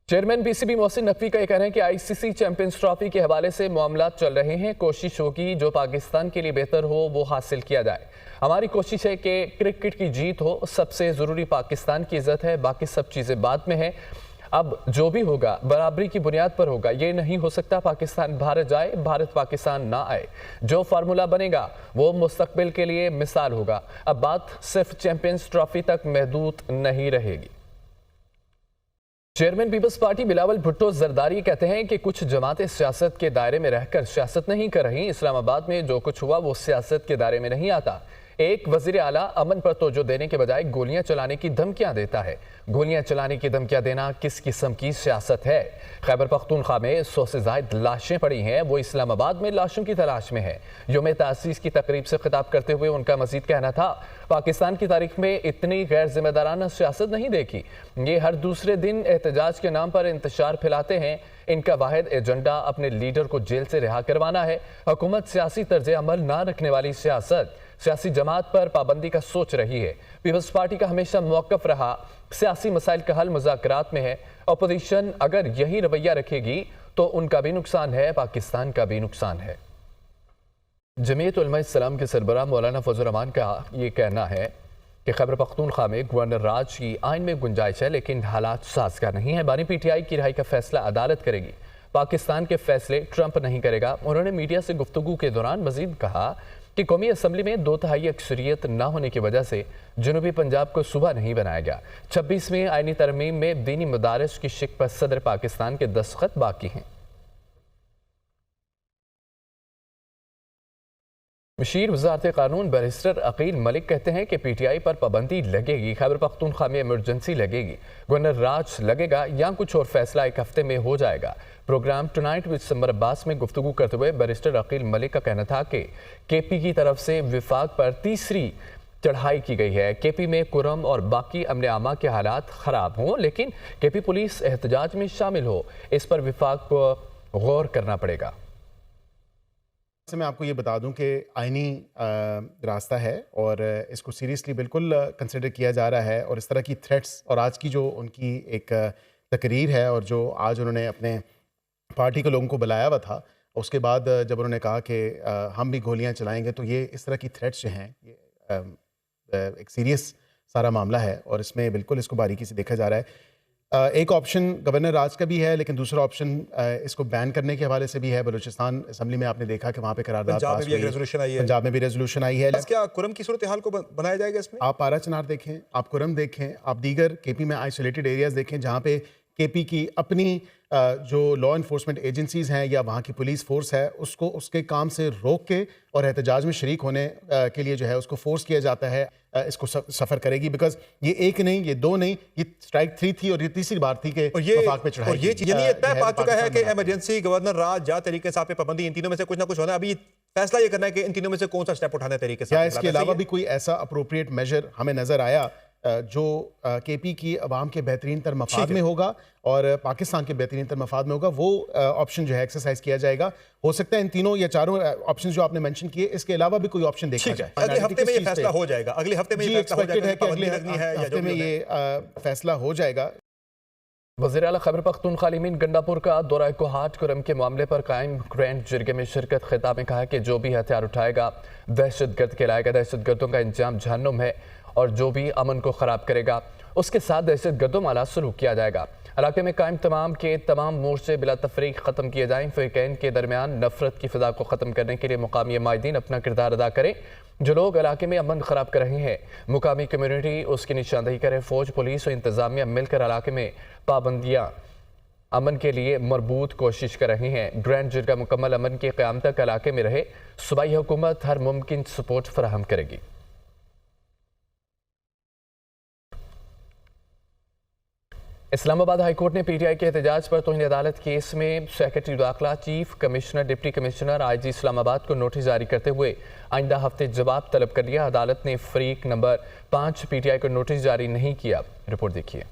Chairman PCB Mohsin Naqvi का यह कहना है कि आईसीसी चैंपियंस ट्रॉफी के हवाले से मामला चल रहे हैं। कोशिश होगी जो पाकिस्तान के लिए बेहतर हो वो हासिल किया जाए। हमारी कोशिश है कि क्रिकेट की जीत हो, सबसे ज़रूरी पाकिस्तान की इज्जत है, बाकी सब चीज़ें बाद में है। अब जो भी होगा बराबरी की बुनियाद पर होगा। ये नहीं हो सकता पाकिस्तान भारत जाए, भारत पाकिस्तान ना आए। जो फार्मूला बनेगा वो मुस्तकबिल के लिए मिसाल होगा। अब बात सिर्फ चैंपियंस ट्रॉफी तक महदूद नहीं रहेगी। चेयरमैन पीपल्स पार्टी बिलावल भुट्टो जरदारी कहते हैं कि कुछ जमातें सियासत के दायरे में रहकर सियासत नहीं कर रही। इस्लामाबाद में जो कुछ हुआ वो सियासत के दायरे में नहीं आता। एक वजीर आला अमन पर तवज्जो देने के बजाय गोलियां चलाने की धमकियां देता है। गोलियां चलाने की धमकियां देना किस किस्म की सियासत है? खैबर पख्तूनख्वा में 100 से ज्यादा लाशें पड़ी हैं, वो इस्लामाबाद में लाशों की तलाश में है। यौम तासीस की तकरीब से खिताब करते हुए उनका मजीद कहना था, पाकिस्तान की तारीख में इतनी गैर जिम्मेदाराना सियासत नहीं देखी। ये हर दूसरे दिन एहतजाज के नाम पर इंतशार फैलाते हैं। इनका वाहिद एजेंडा अपने लीडर को जेल से रिहा करवाना है। हुकूमत सियासी तर्ज अमल ना रखने वाली सियासत, सियासी जमात पर पाबंदी का सोच रही है। पीपल्स पार्टी का हमेशा मौक़िफ़ रहा सियासी मसाइल का हल मुज़ाकरात में है। अपोजिशन अगर यही रवैया रखेगी तो उनका भी नुकसान है, पाकिस्तान का भी नुकसान है। जमीयत उलमा इस्लाम के सरबराह मौलाना फजल रहमान का ये कहना है कि खैबर पख्तूनख्वा में गवर्नर राज की आइन में गुंजाइश है, लेकिन हालात साज़गार नहीं है। बानी पीटीआई की रिहाई का फैसला अदालत करेगी, पाकिस्तान के फैसले ट्रंप नहीं करेगा। उन्होंने मीडिया से गुफ्तगू के दौरान मजीद कहा कि कौमी असम्बली में 2/3 अक्सरियत न होने की वजह से जनूबी पंजाब को सूबा नहीं बनाया गया। 26वें आईनी तरमीम में दीनी मदारिस की शिक पर सदर पाकिस्तान के दस्तखत बाकी हैं। मशीर वज़ारत कानून बैरिस्टर अकील मलिक कहते हैं कि पीटीआई पर पाबंदी लगेगी, खैबर पख्तूनख्वा में इमरजेंसी लगेगी, गवर्नर राज लगेगा या कुछ और फैसला एक हफ्ते में हो जाएगा। Programme tonight with Samar Abbas में गुफ्तगू करते हुए बैरिस्टर अकील मलिक का कहना था कि केपी की तरफ से विफाक पर तीसरी चढ़ाई की गई है। केपी में कुरम और बाकी अमन आमा के हालात ख़राब हों, लेकिन केपी पुलिस एहतजाज में शामिल हो, इस पर विफाक को गौर करना पड़ेगा। मैं आपको ये बता दूं कि आइनी रास्ता है और इसको सीरियसली बिल्कुल कंसिडर किया जा रहा है। और इस तरह की थ्रेट्स और आज की जो उनकी एक तकरीर है और जो आज उन्होंने अपने पार्टी के लोगों को बुलाया हुआ था, उसके बाद जब उन्होंने कहा कि हम भी गोलियां चलाएंगे, तो ये इस तरह की थ्रेट्स जो हैं ये एक सीरियस सारा मामला है और इसमें बिल्कुल इसको बारीकी से देखा जा रहा है। एक ऑप्शन गवर्नर राज का भी है, लेकिन दूसरा ऑप्शन इसको बैन करने के हवाले से भी है। बलूचिस्तान असम्बली में आपने देखा कि वहाँ पे करारदाद पास हुई, पंजाब में भी रेजोल्यूशन आई है। क्या कुरम की सूरत हाल को बनाया जाएगा इसमें? आप पारा चनार देखें, आप कुरम देखें, आप दीगर केपी में आइसोलेटेड एरियाज देखें जहाँ पे केपी की अपनी जो लॉ इन्फोर्समेंट एजेंसीज़ हैं या वहाँ की पुलिस फोर्स है, उसको उसके काम से रोक के और एहतजाज में शरीक होने के लिए जो है उसको फोर्स किया जाता है। इसको सफ़र करेगी, बिकॉज ये एक नहीं, ये दो नहीं, ये स्ट्राइक 3 थी और ये तीसरी बार थी कि वफाक पे चढ़ाई। और ये यानी तय पा चुका है कि इमरजेंसी, गवर्नर राज या तरीके से पाबंदी, इन तीनों में से कुछ ना कुछ होना है। अभी फैसला ये करना है कि इन तीनों में से कौन सा स्टेप उठाने तरीके से। क्या इसके अलावा भी कोई ऐसा अप्रोप्रिएट मेजर हमें नजर आया जो केपी की अवाम के बेहतरीन तर मफाद में होगा और पाकिस्तान के बेहतरीन तर मफाद में होगा, वो ऑप्शन जो है एक्सरसाइज किया जाएगा। हो सकता है इन तीनों या चारों ऑप्शन जो आपने मेंशन किए, इसके अलावा भी कोई ऑप्शन देखा जाए। अगले हफ्ते में ये फैसला हो जाएगा, अगले हफ्ते में ये फैसला हो जाएगा कि अगले हफ्ते में ये फैसला हो जाएगा। वज़ीर आला खैबर पख्तूनख्वा अमीन गंडापुर का दौरा कोहाट कुरम के मामले पर कायम ग्रैंड जिरगे में शिरकत खिताब में कहा कि जो भी हथियार उठाएगा दहशतगर्द कहलाएगा। दहशतगर्दों का इंजाम जहन्नुम है और जो भी अमन को ख़राब करेगा उसके साथ दहशतगर्दों वाला सलूक किया जाएगा। इलाके में कायम तमाम मोर्चे बिला तफरीक ख़त्म किए जाएँ। फ़रीक़ैन के दरमियान नफरत की फ़िज़ा को ख़त्म करने के लिए मुकामी माहिदीन अपना किरदार अदा करें। जो लोग इलाके में अमन ख़राब कर रहे हैं, मुकामी कम्यूनिटी उसकी निशानदेही करे। फ़ौज, पुलिस और इंतज़ामिया मिलकर इलाके में पाबंदियाँ अमन के लिए मरबूत कोशिश कर रही हैं। ग्रैंड जिरगा मुकम्मल अमन के क़याम तक इलाके में रहे। सूबाई हुकूमत हर मुमकिन सपोर्ट फराहम करेगी। इस्लामाबाद हाईकोर्ट ने पीटीआई के एहतजाज पर तौहीन अदालत केस में सेक्रेटरी दाखिला, chief commissioner, deputy commissioner, IG Islamabad को नोटिस जारी करते हुए आइंदा हफ्ते जवाब तलब कर लिया। अदालत ने फरीक नंबर 5 पीटीआई को नोटिस जारी नहीं किया। रिपोर्ट देखिए।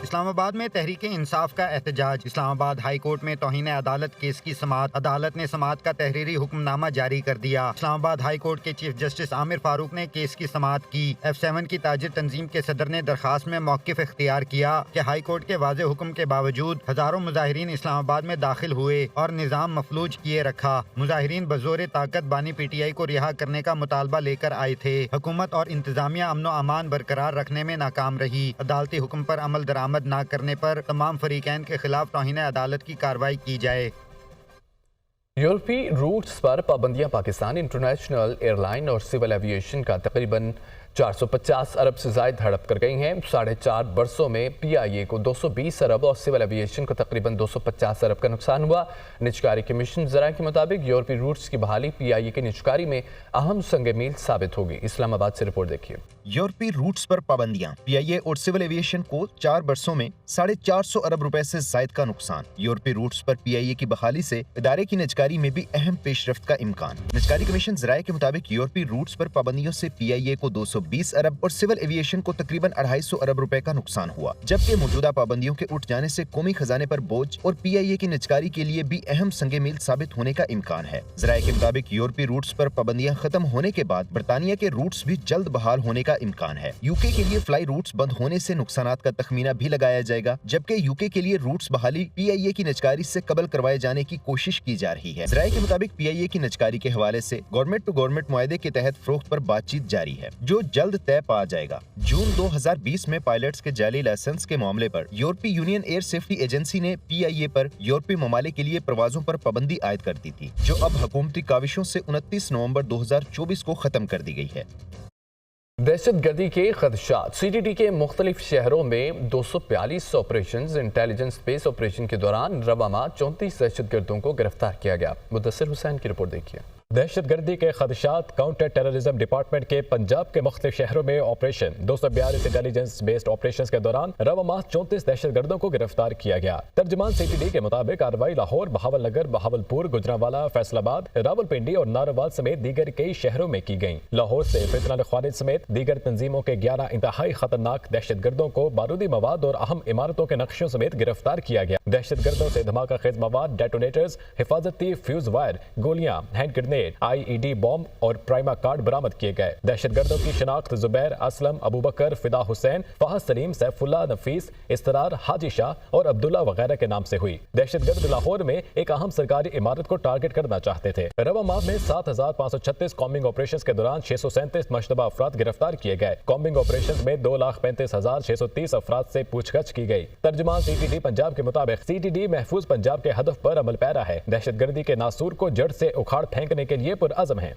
इस्लामाबाद में तहरीक इंसाफ का एहतजाज। इस्लामाबाद हाई कोर्ट में तौहीन अदालत केस की समाअत। अदालत ने समाअत का तहरीरी हुक्मनामा जारी कर दिया। इस्लामाबाद हाई कोर्ट के चीफ जस्टिस आमिर फारूक ने केस की समाअत की। F7 की ताजिर तंजीम के सदर ने दरखास्त में मौक़िफ़ इख्तियार किया कि हाई कोर्ट के वाज़े हुक्म के बावजूद हज़ारों मुजाहिरीन इस्लामाबाद में दाखिल हुए और निज़ाम मफलूज किए रखा। मुजाहिरीन बज़ोर ताकत बानी PTI को रिहा करने का मुतालबा लेकर आए थे। हुकूमत और इंतजामिया अमन व अमान बरकरार रखने में नाकाम रही। अदालती हुक्म पर अमल दरामद न करने पर तमाम फरीकैन के खिलाफ तौहीन अदालत की कार्रवाई की जाए। यूरोपीय रूट्स पर पाबंदियां पाकिस्तान इंटरनेशनल एयरलाइन और सिविल एविएशन का तकरीबन 450 अरब से ज़ायद हड़प कर गई हैं। 4.5 बरसों में PIA को 220 अरब और सिविल एविएशन को तकरीबन 250 अरब का नुकसान हुआ। निजकारी कमीशन ज़रा के मुताबिक यूरोपीय रूट्स की बहाली PIA की निजकारी में अहम संग मील साबित होगी। इस्लामाबाद से रिपोर्ट देखिए। यूरोपीय रूट्स पर पाबंदियां, PIA और सिविल एविएशन को 4 बरसों में 450 अरब रुपए से जायद का नुकसान। यूरोपीय रूट्स पर PIA की बहाली से इदारे की निजकारी में भी अहम पेशरफ्त का इम्कान। निजकारी कमीशन ज़राए के मुताबिक यूरोपीय रूट्स पर पाबंदियों से PIA को 220 अरब और सिविल एविएशन को तकरीबन 250 अरब रुपए का नुकसान हुआ, जबकि मौजूदा पाबंदियों के उठ जाने से कौमी खजाने पर बोझ और PIA की निजकारी के लिए भी अहम संगे मील साबित होने का इम्कान है। ज़राए के मुताबिक यूरोपीय रूट्स पर पाबंदियां खत्म होने के बाद बरतानिया के रूट्स भी जल्द बहाल होने का इम्कान है। UK के लिए फ्लाई रूट्स बंद होने से नुकसानात का तखमीना भी लगाया जाएगा, जबकि UK के लिए रूट्स बहाली PIA की निजकारी से कबल करवाए जाने की कोशिश की जा रही है। ज़राए के मुताबिक PIA की निजकारी के हवाले से गवर्नमेंट टू गवर्नमेंट मुआहदे के तहत फरोख्त पर बातचीत जारी है, जो जल्द तय पा जाएगा। जून 2020 में पायलट्स के जाली लाइसेंस के मामले पर यूरोपीय यूनियन एयर सेफ्टी एजेंसी ने PIA पर यूरोपीय ममालिक के लिए प्रवाजों पर पाबंदी आयद कर दी थी, जो अब हुकूमती काविशों से 29 नवंबर 2024 को खत्म कर दी गई है। दहशतगर्दी के खदशात। CTT के मुख्तलिफ शहरों में 242 ऑपरेशन इंटेलिजेंस स्पेस ऑपरेशन के दौरान रवामा 34 दहशतगर्दों को गिरफ्तार किया गया। मुदस्सिर हुसैन की रिपोर्ट देखिए। दहशतगर्दी के खदशात। काउंटर टेररिज्म डिपार्टमेंट के पंजाब के मुख्तलिफ शहरों में ऑपरेशन 242 इंटेलिजेंस बेस्ड ऑपरेशन के दौरान रवामा 34 दहशतगर्दों को गिरफ्तार किया गया। तर्जुमान CTT के मुताबिक कार्रवाई लाहौर, बहावलनगर, बहावलपुर, गुजरांवाला, फैसलाबाद, रावलपिंडी और नारोवाल समेत दीगर कई शहरों में की गई। लाहौर से फितना ख्वारिज समेत दीगर तंजीमों के 11 इंतहाई खतरनाक दहशतगर्दों को बारूदी मवाद और अहम इमारतों के नक्शों समेत गिरफ्तार किया गया। दहशतगर्दों से धमाका खेज मवाद, डेटोनेटर्स, हिफाजती फ्यूज वायर, गोलियां, हैंड ग्रेनेड, IED बॉम्ब और प्राइमा कार्ड बरामद किए गए। दहशतगर्दों की शिनाख्त जुबैर, असलम, अबू बकर, फिदा हुसैन, फहद सलीम, सैफुल्लाह, नफीस, इस्तरार, हाजी शाह और अब्दुल्ला वगैरह के नाम से हुई। दहशतगर्द लाहौर में एक अहम सरकारी इमारत को टारगेट करना चाहते थे। रवामा में 7536 कॉम्बिंग ऑपरेशन के दौरान 637 मशतबा अफराद गिरफ्तार किए गए। कॉम्बिंग ऑपरेशन में 2,35,630 अफराद से पूछताछ की गई। तर्जुमान CTT पंजाब के मुताबिक CTT महफूज पंजाब के हदफ पर अमल पैरा है। दहशतगर्दी के नासूर को जड़ से उखाड़ फेंकने के लिए पुरअज़म है।